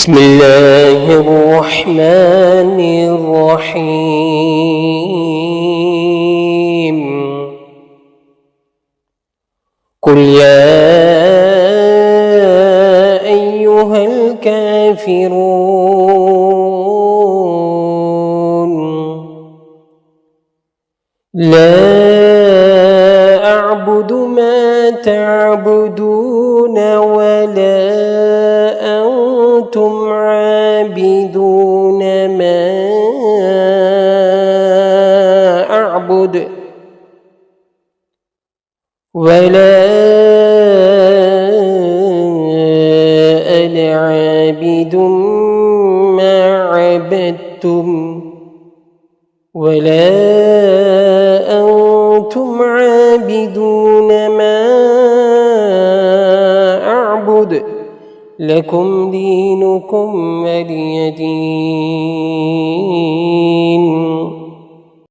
بسم الله الرحمن الرحيم قل يا أيها الكافرون لا أعبد ما تعبدون ولا أنتم عابدون ما أعبد ولا أنا عابد ما عبدتم ولا أنتم عابدون ما أعبد لكم دينكم ولي دين.